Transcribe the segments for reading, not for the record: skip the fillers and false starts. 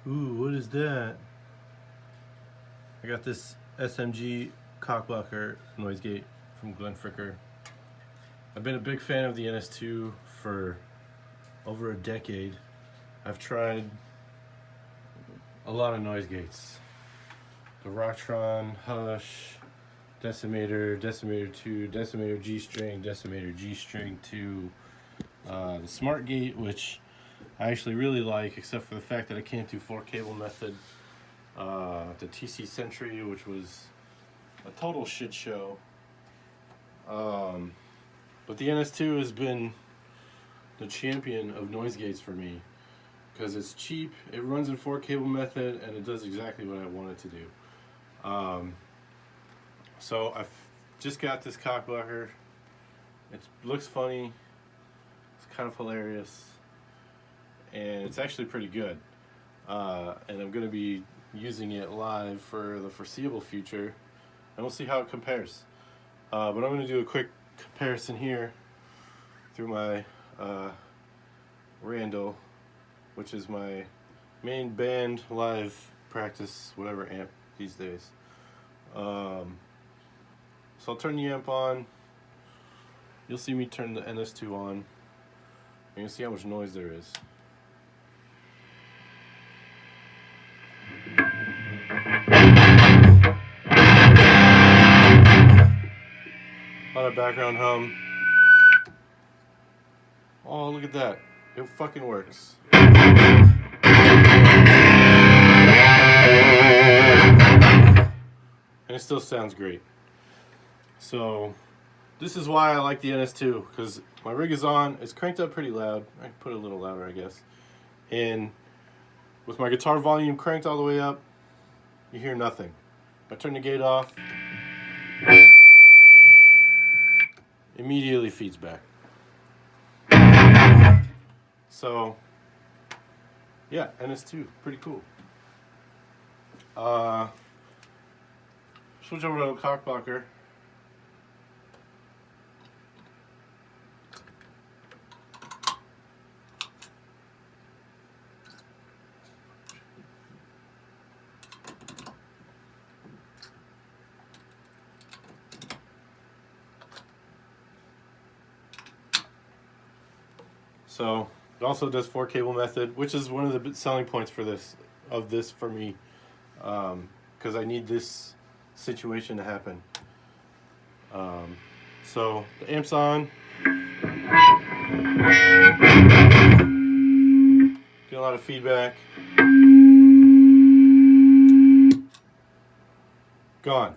Ooh, what is that? I got this SMG Cock Blocker noise gate from Glenn Fricker. I've been a big fan of the NS-2 for over a decade. I've tried a lot of noise gates. The Rocktron, Hush, Decimator, Decimator 2, Decimator G-String, Decimator G-String 2, the Smart Gate, which I actually really like, except for the fact that I can't do 4-cable method. The TC Sentry, which was a total shit show. But the NS-2 has been the champion of noise gates for me because it's cheap, it runs in 4-cable method, and it does exactly what I want it to do. So I've just got this cock blocker. It looks funny, it's kind of hilarious, and it's actually pretty good. And I'm going to be using it live for the foreseeable future, and we'll see how it compares. But I'm going to do a quick comparison here through my Randall, which is my main band live practice whatever amp these days. So I'll turn the amp on. You'll see me turn the NS2 on, and you'll see how much noise there is. A lot of background hum. Oh, look at that. It fucking works. And it still sounds great. So, this is why I like the NS2, because my rig is on, it's cranked up pretty loud. I can put it a little louder, I guess. And with my guitar volume cranked all the way up, you hear nothing. I turn the gate off, immediately feeds back. So, yeah, NS2, pretty cool. Switch over to a cock blocker. So it also does 4-cable method, which is one of the selling points for this for me, because I need this situation to happen. So the amp's on. Get a lot of feedback. Gone.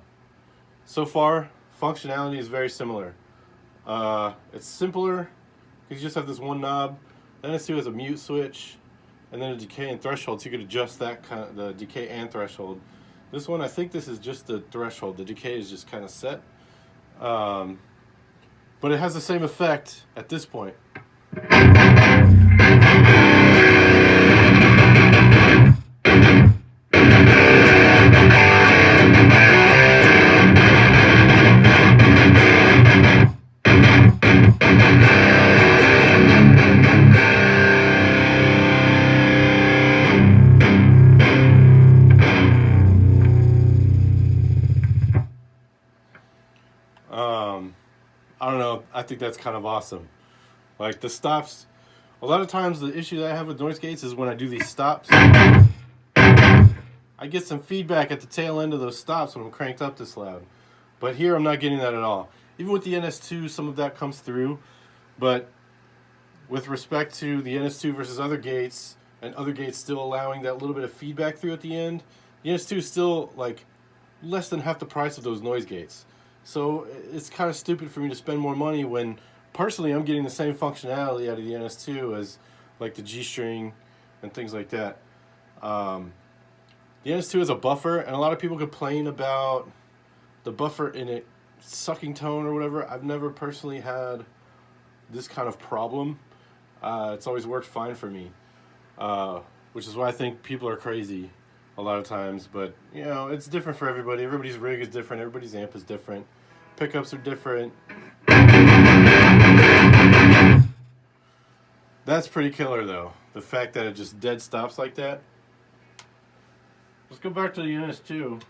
So far, functionality is very similar. It's simpler. You just have this one knob. The NS2 has a mute switch, and then a decay and threshold, so you could adjust that the decay and threshold. This one, I think this is just the threshold. The decay is just kind of set, but it has the same effect at this point. I don't know, I think that's kind of awesome. Like the stops, a lot of times the issue that I have with noise gates is when I do these stops, I get some feedback at the tail end of those stops when I'm cranked up this loud. But here I'm not getting that at all. Even with the NS2, some of that comes through, but with respect to the NS2 versus other gates, and other gates still allowing that little bit of feedback through at the end, the NS2 is still like less than half the price of those noise gates. So it's kind of stupid for me to spend more money when personally I'm getting the same functionality out of the NS2 as like the G-string and things like that. The NS2 is a buffer, and a lot of people complain about the buffer in it sucking tone or whatever. I've never personally had this kind of problem. It's always worked fine for me, which is why I think people are crazy a lot of times. But you know, it's different for everybody. Everybody's rig is different. Everybody's amp is different. Pickups are different. That's pretty killer though. The fact that it just dead stops like that. Let's go back to the NS-2.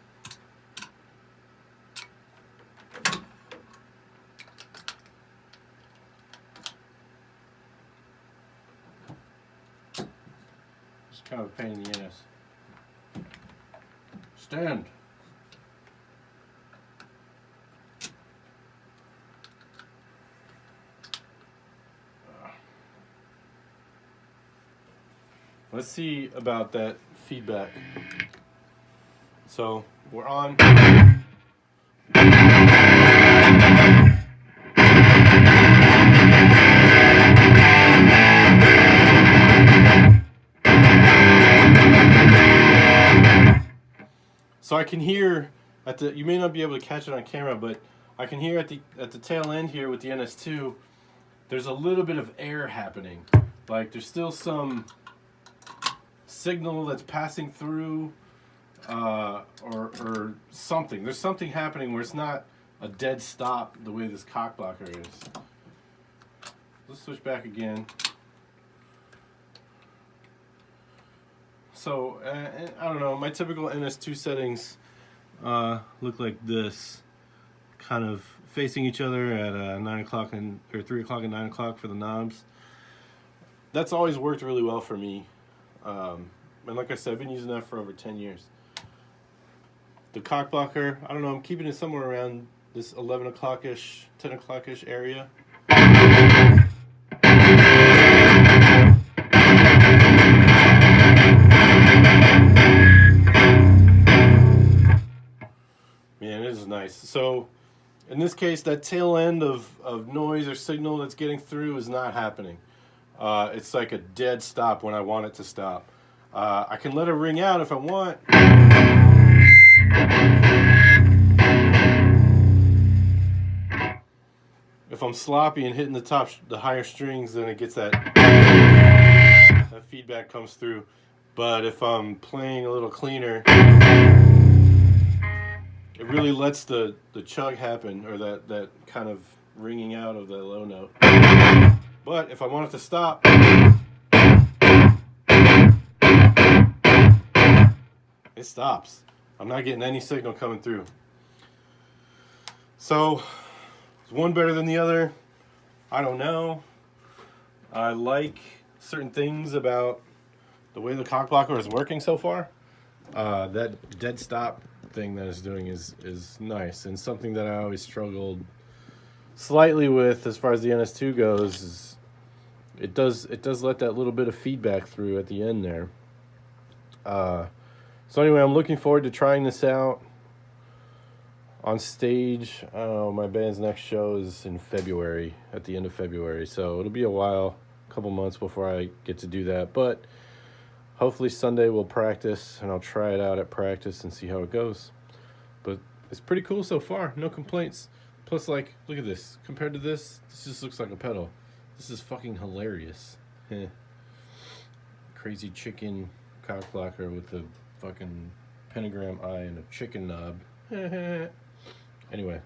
It's kind of a pain in the ass. Stand. Let's see about that feedback. So we're on. So I can hear at the. You may not be able to catch it on camera, but I can hear at the tail end here with the NS-2. There's a little bit of air happening. Like there's still some signal that's passing through, or something. There's something happening where it's not a dead stop the way this cock blocker is. Let's switch back again. So I don't know. My typical NS-2 settings look like this, kind of facing each other at 9 o'clock or 3 o'clock and 9 o'clock for the knobs. That's always worked really well for me. And like I said, I've been using that for over 10 years. The cock blocker, I don't know, I'm keeping it somewhere around this 11 o'clock-ish, 10 o'clock-ish area. Man, this is nice. So, in this case, that tail end of noise or signal that's getting through is not happening. It's like a dead stop when I want it to stop. I can let it ring out if I want. If I'm sloppy and hitting the higher strings, then it gets that feedback comes through. But if I'm playing a little cleaner, it really lets the chug happen, or that kind of ringing out of the low note. But if I want it to stop, it stops. I'm not getting any signal coming through. So, is one better than the other? I don't know. I like certain things about the way the cock blocker is working so far. That dead stop thing that it's doing is nice, and something that I always struggled slightly with as far as the NS-2 goes is it does let that little bit of feedback through at the end there. So anyway, I'm looking forward to trying this out on stage. I don't know, my band's next show is in February, at the end of February, so it'll be a while, a couple months before I get to do that, but hopefully Sunday we'll practice, and I'll try it out at practice and see how it goes. But it's pretty cool so far, no complaints. Plus, like, look at this. Compared to this just looks like a pedal. This is fucking hilarious. Crazy chicken cock blocker with the fucking pentagram eye and a chicken knob. Anyway.